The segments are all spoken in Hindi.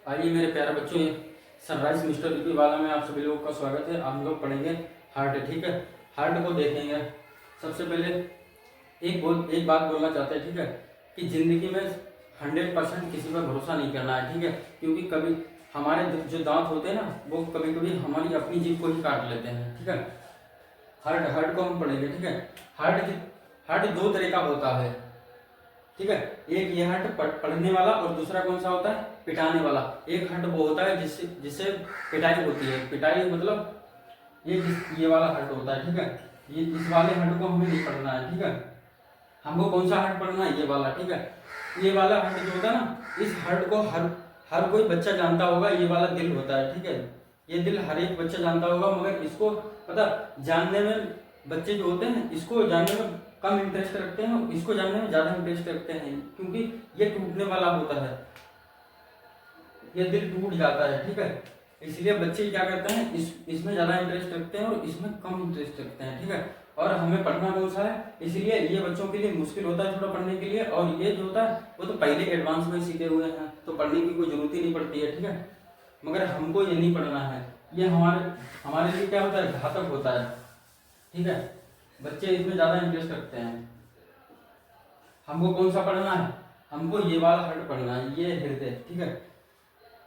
आइए मेरे प्यारे बच्चों, सनराइज मिस्टर यूपी वाला में आप सभी लोगों का स्वागत है। हम लोग पढ़ेंगे हार्ट। ठीक है, हार्ट को देखेंगे। सबसे पहले एक बात बोलना चाहते हैं, ठीक है, कि जिंदगी में 100% किसी पर भरोसा नहीं करना है। ठीक है, क्योंकि कभी हमारे जो दांत होते हैं ना, वो कभी कभी हमारी अपनी जीभ को ही काट लेते हैं। ठीक है, हार्ट को हम पढ़ेंगे। ठीक है, हार्ट दो तरह का होता है। ठीक है, एक ये हट पढ़ने वाला और दूसरा कौन सा होता है, पिटाने वाला। एक हट वो होता है जिससे जिससे पिटाई होती है। पिटाई मतलब ये वाला हट होता है। ठीक है, ये इस वाले हट को हमें नहीं पढ़ना है। ठीक है, हमको कौन सा हट पढ़ना है, ये वाला। ठीक है, ये वाला हट जो होता है ना, इस हट को हर कोई बच्चा जानता होगा। ये वाला दिल होता है। ठीक है, ये दिल हर एक बच्चा जानता होगा, मगर इसको पता जानने में बच्चे जो होते हैं इसको जानने में कम इंटरेस्ट रखते हैं, इसको जानने में ज्यादा इंटरेस्ट रखते हैं, क्योंकि ये टूटने वाला होता है, ये दिल टूट जाता है। ठीक है, इसलिए बच्चे क्या करते हैं, इसमें ज्यादा इंटरेस्ट रखते हैं और इसमें कम इंटरेस्ट रखते हैं। ठीक है, और हमें पढ़ना कौन सा है, इसलिए ये बच्चों के लिए मुश्किल होता है थोड़ा पढ़ने के लिए। और ये जो होता है वो तो पहले एडवांस में सीखे हुए हैं, तो पढ़ने की कोई जरूरत ही नहीं पड़ती है। ठीक है, मगर हमको ये नहीं पढ़ना है, ये हमारे लिए क्या होता है, घातक होता है। ठीक है, बच्चे इसमें ज्यादा इंटरेस्ट रखते हैं। हमको कौन सा पढ़ना है, हमको ये वाला हर्ट पढ़ना है, ये हृदय। ठीक है,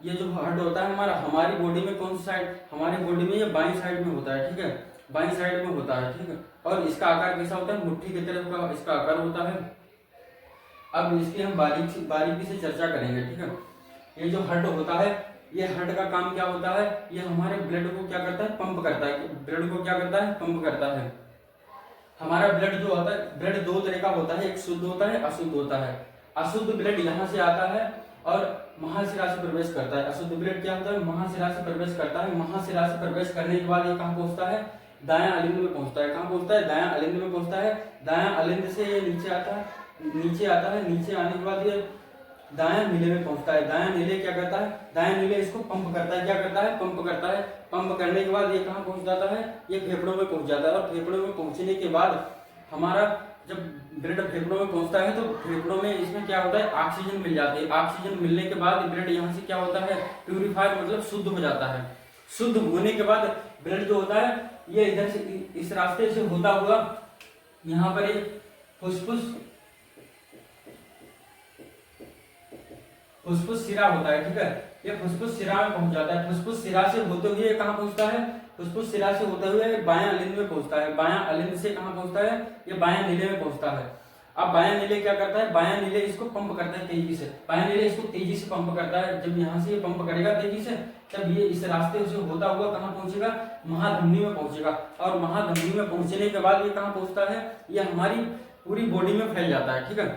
ये जो हर्ट होता है हमारी बॉडी में कौन सी साइड, हमारी बॉडी में ये बाईं साइड में होता है। ठीक है, बाईं साइड में होता है। ठीक है, और इसका आकार कैसा होता है, मुट्ठी की तरफ का इसका आकार होता है। अब इसकी हम बारीकी से चर्चा करेंगे। ठीक है, ये जो हर्ट होता है, ये हर्ट का काम क्या होता है, ये हमारे ब्लड को क्या करता है, पंप करता है। ब्लड को क्या करता है, पंप करता है। हमारा ब्लड जो होता है, ब्लड दो तरह का होता है, एक शुद्ध होता है, अशुद्ध होता है। अशुद्ध ब्लड यहाँ से आता है और महाशिरा से प्रवेश करता है। अशुद्ध ब्लड क्या होता है, महाशिरा से प्रवेश करता है। महाशिरा से प्रवेश करने के बाद ये कहाँ पहुंचता है, दायां अलिंद में पहुंचता है। कहाँ पहुंचता है, दायां अलिंद में पहुंचता है। दायां अलिंद से ये नीचे आता है, नीचे आने के बाद ये दायां नीले में पहुंचता है। दायां नीले क्या करता है, दायां नीले इसको पंप करता है। क्या करता है, पंप करता है। पंप करने के बाद ये कहाँ पहुंच जाता है, ये फेफड़ों में पहुंच जाता है। और फेफड़ों में पहुंचने के बाद हमारा जब ब्लड फेफड़ों में पहुंचता है, तो फेफड़ों में इसमें क्या होता है, ऑक्सीजन मिल जाती है। ऑक्सीजन मिलने के बाद ब्लड यहाँ से क्या होता है, प्यूरिफाइड मतलब शुद्ध हो जाता है। शुद्ध होने के बाद ब्लड जो होता है, ये इधर से इस रास्ते से होता हुआ यहाँ पर एक फुसफुस सिरा होता है। ठीक है, ये फुसफुस सिरा में पहुंच जाता है। फुसफुस सिरा से होते हुए कहाँ पहुंचता है, फुसफुस सिरा से होते हुए बायां अलिंद में पहुंचता है। बायां अलिंद से कहाँ पहुंचता है, ये बायां नीले में पहुंचता है। अब बायां नीले क्या करता है, बायां नीले इसको पंप करता है तेजी से। बायां नीले इसको तेजी से पंप करता है। जब यहाँ से ये पंप करेगा तेजी से, तब ये इस रास्ते से होता हुआ कहाँ पहुंचेगा, महाधमनी में पहुंचेगा। और महाधमनी में पहुंचने के बाद ये कहाँ पहुंचता है, ये हमारी पूरी बॉडी में फैल जाता है। ठीक है,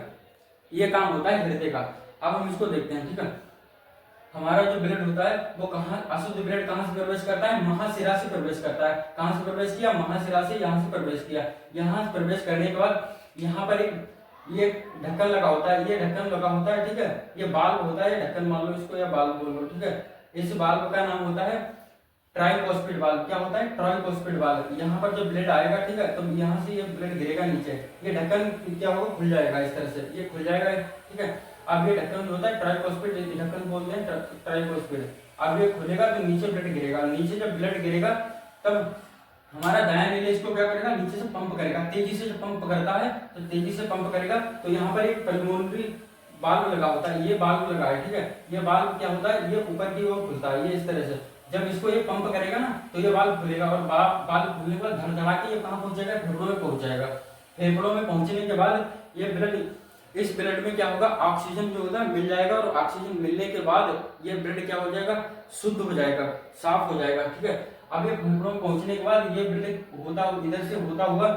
ये काम होता है हृदय का। अब हम इसको देखते हैं। ठीक है, हमारा जो ब्लड होता है वो कहाँ, अशुद्ध ब्लड कहाँ से प्रवेश करता है, महाशिरा से प्रवेश करता है। कहाँ से प्रवेश किया, महाशिरा से यहाँ से प्रवेश किया। यहाँ से प्रवेश करने के बाद यहाँ पर ये ढक्कन लगा होता है, ये ढक्कन लगा होता है। ठीक है, ये बाल्ब होता है, ढक्कन मान लो इसको या बाल्ब बोल लो। ठीक है, इस बाल्ब का नाम होता है ट्राइफॉस्फेट वाल्व। क्या होता है, ट्राइफॉस्फेट वाल्व। यहाँ पर जब ब्लड आएगा, ठीक है, तो यहाँ से ये ब्लड गिरेगा नीचे, ये ढक्कन क्या होगा, खुल जाएगा इस तरह से, ये खुल जाएगा। ठीक है, अब ये ढक्कन जो होता है ट्राइफॉस्फेट ढक्कन बोलते हैं, ट्राइफॉस्फेट। अब ये खुलेगा तो नीचे ब्लड गिरेगा। नीचे जब ब्लड गिरेगा तब हमारा दायां नीले इसको क्या करेगा, नीचे से पंप करेगा। तेजी से जब पंप करता है तो तेजी से पंप करेगा, तो यहाँ पर एक पल्मोनरी बाल्ब लगा होता है, ये बाल्ब लगा है। ठीक है, ये बाल्ब क्या होता है, ये ऊपर की ओर खुलता है, ये इस तरह से। जब इसको ये पंप करेगा ना, तो ये बाल्ब खुलेगा और बाल्ब खुलने के बाद धड़धड़ा के ये कहाँ पहुंच जाएगा, फेफड़ों में पहुंच जाएगा। फेफड़ों में पहुंचने के बाद ये ब्लड, इस ब्लड में क्या होगा, ऑक्सीजन जो होता है मिल जाएगा। और ऑक्सीजन मिलने के बाद ये ब्लड क्या हो जाएगा, शुद्ध हो जाएगा, साफ हो जाएगा। ठीक है, अब ये फेफड़ों में पहुंचने के बाद ये ब्लड होता इधर से होता हुआ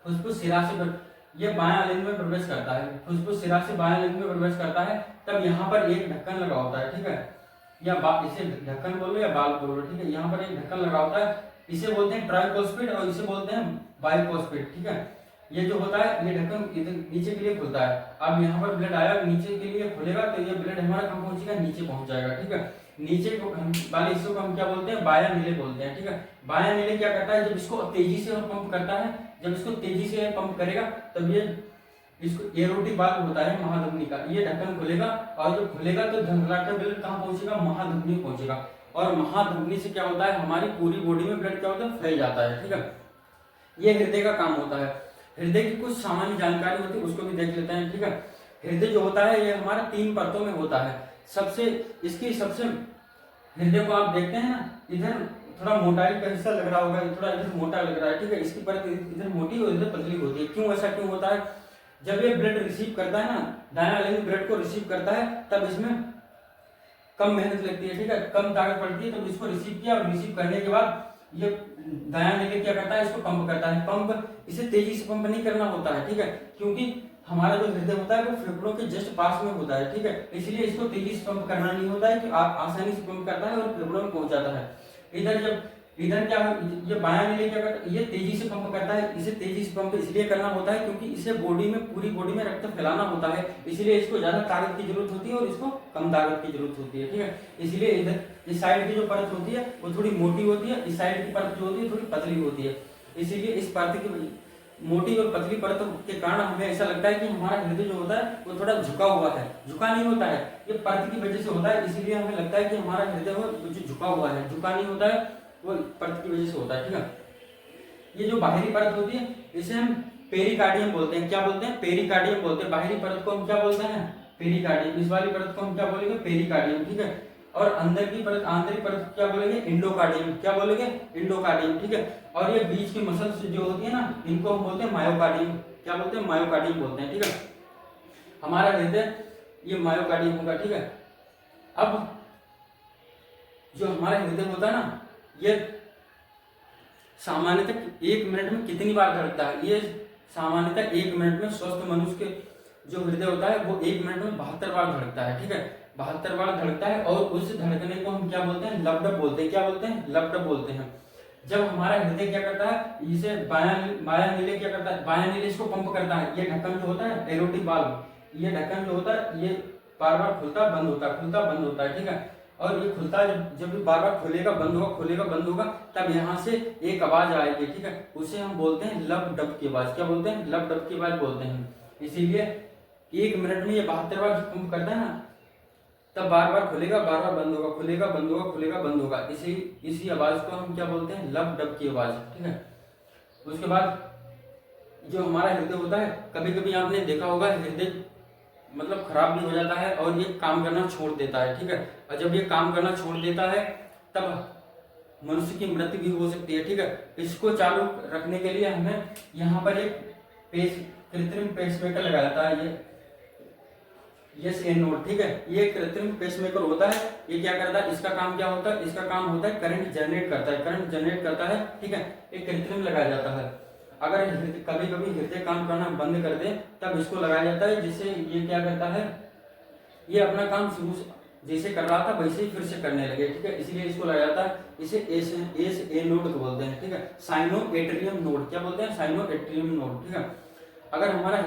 फुसफुस सिरा से ये बायां अलिंद में प्रवेश करता है। फुसफुस सिरा से बायां अलिंद में प्रवेश करता है, तब यहाँ पर एक ढक्कन लगा होता है। ठीक है, या इसे ढक्कन बोलो या बाल बोलो। ठीक है, यहाँ पर एक ढक्कन लगा होता है, इसे बोलते हैं ट्राइफॉस्फेट और इसे बोलते हैं बाइफॉस्फेट। ठीक है, ये जो होता है ये ढक्कन नीचे के लिए खुलता है। अब यहाँ पर ब्लड आया, नीचे के लिए खुलेगा, तो ये ब्लड हमारा कहाँ पहुंचेगा, नीचे पहुंच जाएगा। ठीक है, नीचे को वाले हिस्से को हम क्या बोलते हैं, बायां नीले बोलते हैं। ठीक है, बायां नीले क्या करता है, जब इसको तेजी से पंप करता है, जब इसको तेजी से पंप करेगा तब ये इसको एरोटिक वाल्व होता है महाधमनी का, ये ढक्कन खुलेगा और जब खुलेगा तो धड़धड़ाकर ब्लड कहाँ पहुंचेगा, महाधमनी पहुंचेगा। और महाधमनी से क्या होता है, हमारी पूरी बॉडी में ब्लड क्या होता है, फैल जाता है। ठीक है, ये हृदय का काम होता है। हृदय की कुछ सामान्य जानकारी होती है, उसको भी देख लेते हैं। ठीक है, हृदय जो होता है ये हमारा 3 परतों में होता है। सबसे हृदय को आप देखते हैं ना, इधर थोड़ा मोटाई का हिस्सा लग रहा होगा, थोड़ा इधर मोटा लग रहा है। ठीक है, इसकी परत इधर मोटी और इधर पतली होती है। क्यों ऐसा क्यों होता है, जब ये ब्लड रिसीव करता है ना, दायां लिंग ब्लड को रिसीव करता है, तब इसमें कम मेहनत लगती है। ठीक है, कम ताकत पड़ती है, तब इसको रिसीव किया और रिसीव करने के बाद ये दायां लिंग क्या करता है, इसको पंप करता है। पंप इसे तेजी से पंप नहीं करना होता है। ठीक है, क्योंकि हमारा जो हृदय होता है वो फेफड़ों के जस्ट पास में होता है। ठीक है, इसलिए इसको तेजी से पंप करना नहीं होता है कि आप आसानी से पंप करता है और फेफड़ों में पहुंच जाता है। इधर क्या, ये बायां नीले क्या करता है, ये तेजी से पंप करता है। इसे तेजी से पंप इसलिए करना होता है क्योंकि इसे पूरी बॉडी में रक्त फैलाना होता है, इसलिए इसको ज्यादा ताकत की जरूरत होती है और इसको कम ताकत की जरूरत होती है। ठीक है, इसलिए इधर इस साइड की जो परत होती है वो थोड़ी मोटी होती है, इस साइड की परत जो होती है थोड़ी पतली होती है। इसीलिए इस परत की मोटी और पतली परतों के कारण हमें ऐसा लगता है कि हमारा हृदय जो होता है वो थोड़ा झुका हुआ है। झुका नहीं होता है, ये परत की वजह से होता है, इसीलिए हमें लगता है कि हमारा हृदय वो झुका हुआ है। झुका नहीं होता है, वो परत की वजह से होता है। ठीक है, ये जो बाहरी परत होती है इसे हम पेरिकार्डियम बोलते हैं। क्या बोलते हैं, पेरिकार्डियम बोलते हैं। बाहरी परत को हम क्या बोलते हैं, पेरिकार्डियम। इस वाली परत को हम क्या बोलेंगे, पेरिकार्डियम। ठीक है, और अंदर की परत, आंतरिक परत क्या बोलेंगे, इंडोकार्डियम। क्या बोलेंगे, इंडोकार्डियम। ठीक है, और ये बीच की मसल्स जो होती है ना, इनको हम बोलते हैं मायोकार्डियम। क्या बोलते हैं, मायोकार्डियम बोलते हैं। ठीक है, हमारा हृदय ये मायोकार्डियम होगा। ठीक है, अब जो हमारा हृदय होता है ना, ये सामान्यतः 1 मिनट में कितनी बार धड़कता है, ये सामान्यतः 1 मिनट में स्वस्थ मनुष्य के जो हृदय होता है वो 1 मिनट में 72 बार धड़कता है। ठीक है, 72 बार धड़कता है और उस धड़कने को हम क्या बोलते हैं, लव डब बोलते हैं। क्या बोलते हैं, लव डब बोलते हैं। जब हमारा हृदय क्या करता है, इसे बायां नीले क्या करता है, बायां नीले इसको पंप करता है। ये ढक्कन जो होता है एरोटिक वाल्व, ये ढक्कन जो होता है ये बार बार खुलता बंद होता है, खुलता बंद होता है। ठीक है, और ये खुलता जब बार बार खुलेगा बंद होगा, खुलेगा बंद होगा, तब यहाँ से एक आवाज आएगी। ठीक है, उसे हम बोलते हैं लब डब की आवाज। क्या बोलते हैं, लब डब की आवाज बोलते हैं। इसीलिए 1 मिनट में ये 72 बार पंप करता है ना, तब बार बार खुलेगा, बार बार बंद होगा, खुलेगा बंद होगा, खुलेगा बंद होगा। इसी आवाज को हम क्या बोलते हैं, लब डब की आवाज। ठीक है, उसके बाद जो हमारा हृदय होता है, कभी कभी आपने देखा होगा हृदय मतलब खराब भी हो जाता है और ये काम करना छोड़ देता है। ठीक है, और जब ये काम करना छोड़ देता है तब मनुष्य की मृत्यु भी हो सकती है। ठीक है, इसको चालू रखने के लिए हमें यहाँ पर एक कृत्रिम पेसमेकर लगाया जाता है, ये यस ए नोड। ठीक है, ये कृत्रिम पेसमेकर होता है। ये क्या करता है, इसका काम क्या होता है, इसका काम होता है करंट जनरेट करता है, करंट जनरेट करता है। ठीक है, एक कृत्रिम लगाया जाता है। अगर कभी कभी हृदय काम करना बंद कर दे तब इसको लगाया जाता है, जिससे ये क्या करता है, ये अपना काम शुरू जैसे कर रहा था वैसे ही फिर से करने लगे। ठीक है, इसलिए इसको लगाया जाता है, इसे एस ए नोड बोलते हैं। ठीक है, साइनो एट्रियम नोड। क्या बोलते हैं, साइनो एट्रियम नोड। ठीक है, अगर हमारा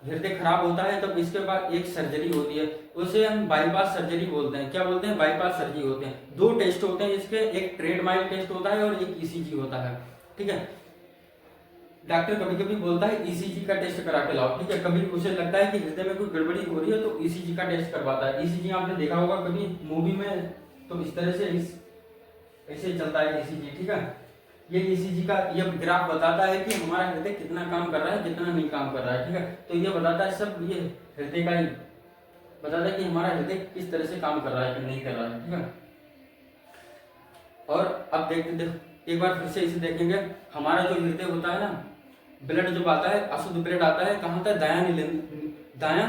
हृदय खराब होता है तब इसके बाद एक सर्जरी होती है, उसे हम बाईपास सर्जरी बोलते हैं। क्या बोलते हैं, बाईपास सर्जरी होते हैं। 2 टेस्ट होते हैं इसके, एक ट्रेडमाइल टेस्ट होता है और एक ईसीजी होता है। ठीक है, डॉक्टर कभी कभी बोलता है ईसीजी का टेस्ट करा के लाओ। ठीक है, कभी उसे लगता है कि हृदय में कोई गड़बड़ी हो रही है तो ईसीजी का टेस्ट करवाता है। ईसीजी आपने देखा होगा कभी मूवी में, तो इस तरह से ऐसे चलता है ईसीजी। ठीक है, ये ईसीजी का ये ग्राफ बताता है कि हमारा हृदय कितना काम कर रहा है, कितना नहीं काम कर रहा है। ठीक है, तो ये बताता है, सब ये हृदय का ही बताता है कि हमारा हृदय किस तरह से काम कर रहा है कि नहीं कर रहा है। ठीक है, और अब देखते एक बार फिर से इसे देखेंगे। हमारा जो हृदय होता है ना, ब्लड जब आता है, अशुद्ध ब्लड आता है, कहाँ आता है, दायां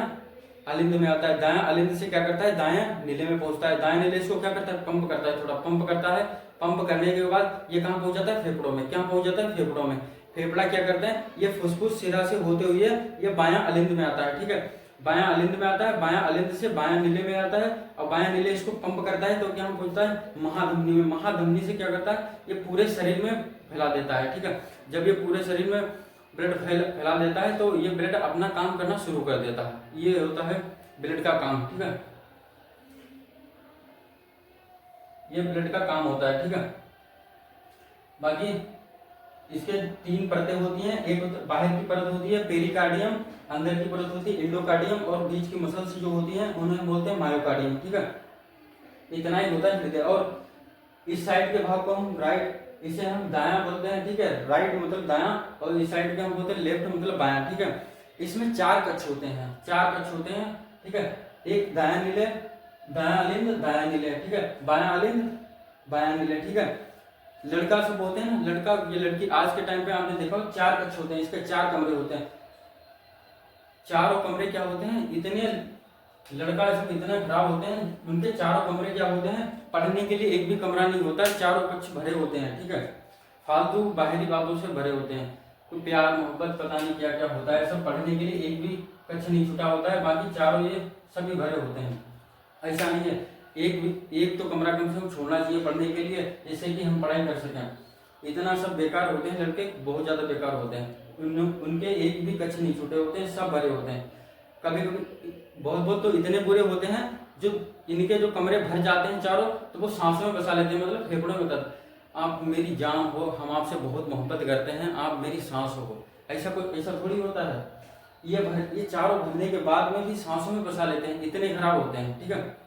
अलिंद में आता है। दायां अलिंद से क्या करता है, दायां नीले में पहुंचता है। दायां नीले इसको क्या करता है, पंप करता है, थोड़ा पंप करता है। पंप करने के बाद ये कहाँ पहुंच जाता है, फेफड़ों में। क्या पहुंच जाता है, फेफड़ों में। फेफड़ा क्या करता है, ये फुसफुस सिरा से होते हुए ये बायां अलिंद में आता है। ठीक है, बायां अलिंद में आता है, बायां अलिंद से बायां नीले में आता है, और बायां नीले इसको पंप करता है तो क्या पहुंचता है, महाधमनी में। महाधमनी से क्या करता है, ये पूरे शरीर में फैला देता है। ठीक है, जब ये पूरे शरीर में ब्लड फैला देता है तो ये ब्लड अपना काम करना शुरू कर देता है। ये होता है ब्लड का काम। ठीक है, ये ब्लड का काम होता है। ठीक है, बाकी इसके 3 परतें होती हैं। एक बाहर की परत होती है पेरिकार्डियम, अंदर की परत होती है इंडोकार्डियम, और बीच की मसल्स जो होती हैं उन्हें बोलते हैं मायोकार्डियम। ठीक है, इतना ही होता है हृदय। और इस साइड के भाग को हम राइट, इसे हम दायां बोलते हैं। ठीक है, राइट मतलब दायां, और इस साइड के हम बोलते हैं लेफ्ट मतलब बायां। ठीक है, इसमें 4 कक्ष होते हैं, 4 कक्ष होते हैं। ठीक है, एक दायां नीले, दायां अलिंद, दायां नीले। ठीक है, बायां अलिंद, बायां नीले। ठीक है, लड़का सब होते हैं ना, लड़का ये लड़की, आज के टाइम पे आपने देखा 4 कक्ष होते हैं, इसके 4 कमरे होते हैं। चारों कमरे क्या होते हैं, इतने लड़का सब इतना खराब होते हैं, उनके चारों कमरे क्या होते हैं, पढ़ने के लिए एक भी कमरा नहीं होता है, चारों कक्ष भरे होते हैं। ठीक है, फालतू बाहरी बातों से भरे होते हैं, तो प्यार मोहब्बत पता नहीं क्या क्या होता है, सब पढ़ने के लिए एक भी कक्ष नहीं छूटा होता है, बाकी चारों ये सभी भरे होते हैं। ऐसा नहीं है, एक तो कमरा कम से कम छोड़ना चाहिए पढ़ने के लिए, जिससे कि हम पढ़ाई कर सकें। इतना सब बेकार होते हैं लड़के, बहुत ज्यादा बेकार होते हैं, उनके एक भी कक्ष नहीं छूटे होते हैं, सब भरे होते हैं। कभी कभी बहुत बहुत तो इतने बुरे होते हैं, जो इनके जो कमरे भर जाते हैं चारों, तो वो सांसों में बसा लेते हैं, मतलब फेफड़ों में दर्द। आप मेरी जान हो, हम आपसे बहुत मोहब्बत करते हैं, आप मेरी सांस हो, ऐसा कोई, ऐसा थोड़ी होता है। ये चारों भरने के बाद में भी सांसों में बसा लेते हैं, इतने खराब होते हैं। ठीक है,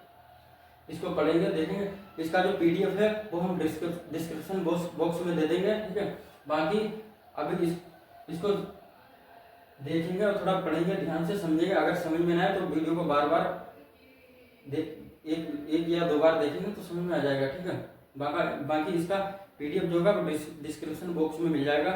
इसको पढ़ेंगे, देखेंगे। इसका जो PDF है वो हम डिस्क्रिप्शन बॉक्स में दे देंगे। ठीक है, बाकी अभी इसको देखेंगे और थोड़ा पढ़ेंगे, ध्यान से समझेंगे। अगर समझ में ना आए तो वीडियो को बार बार एक या 2 बार देखेंगे तो समझ में आ जाएगा। ठीक है, बाकी इसका PDF जो होगा वो डिस्क्रिप्शन बॉक्स में मिल जाएगा।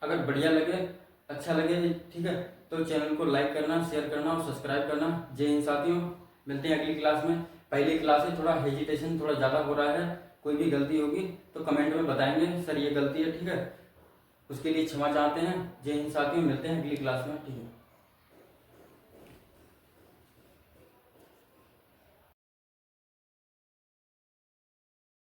अगर बढ़िया लगे, अच्छा लगे, ठीक है, तो चैनल को लाइक करना, शेयर करना और सब्सक्राइब करना। जय हिंद साथियों, मिलते हैं अगली क्लास में। पहली क्लास है, थोड़ा हेजिटेशन थोड़ा ज़्यादा हो रहा है, कोई भी गलती होगी तो कमेंट में बताएंगे सर ये गलती है। ठीक है, उसके लिए क्षमा चाहते हैं। जय हिंद साथियों, मिलते हैं अगली क्लास में। ठीक है।